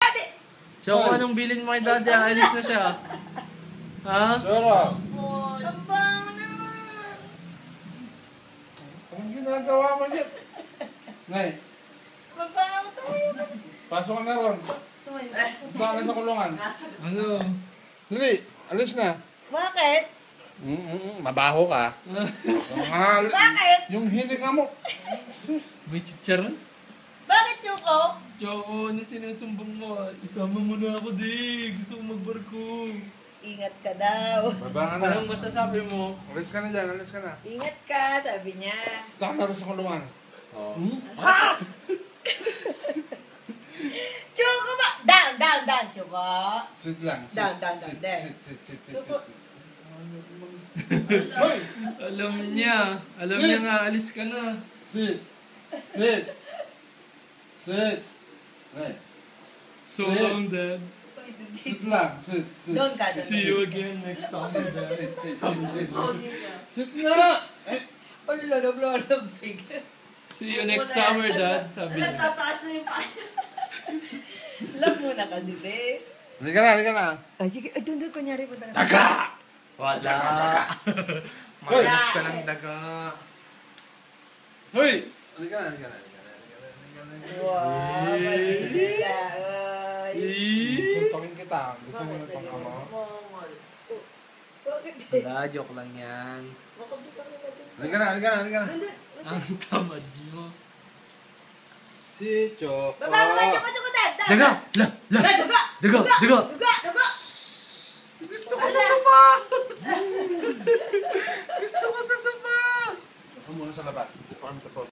daddy! Choco, anong bilin mo kay daddy? Alis na siya. Ha? Sarap. Ang bango naman. Anong ginagawa mo dyan? Nay, Mabango tayo. pasok ka na ron. Baka ka sa kulungan. Ano? Dali, alis na. Bakit? Mabaho ka. Bakit? Yung hininga mo. May chicharon? Bakit yung ko? Choco, ano sinusumbong mo? Isama mo na ako, di. Gusto ko magbarko. Ingat ka daw. Baba ka na. Anong masasabi mo? Alis ka na dyan, alis ka na. Ingat ka, sabi niya. Saka na rin sa kulungan. Oh. Choco ba? Down, Choco. Sit lang. Sit. Down, Sit, there. sit. Alam niya. Alam Sit. niya nga, alis ka na. Sit. Sit. Nay, So Sit. long, Dad. sit lang. Sit. Doon ka, doon. See you again next summer, Dad. Sit. Sit na! Ano nalog-lolog-big. See you next summer, Dad. Sabi niya. Tataas na yung pala. Love mo na kasi, de. Halika na. Ay, sige. Ay, doon, kunyari mo na. Taga! Wala. Hoy! Malas ka ng daga. Hoy! Halika na. Wow, mali ka. Ay. Suntokin kita. Gusto mo itong ama? Bakit? Wala, joke lang yan. Halika na. Ang tamad mo. Si Choco. Baba, Choco, dad. Daga! Daga! Duga. Gusto ko sa sopa! Gusto ko sa sopa! Ako muna sa labas. Farm sa post.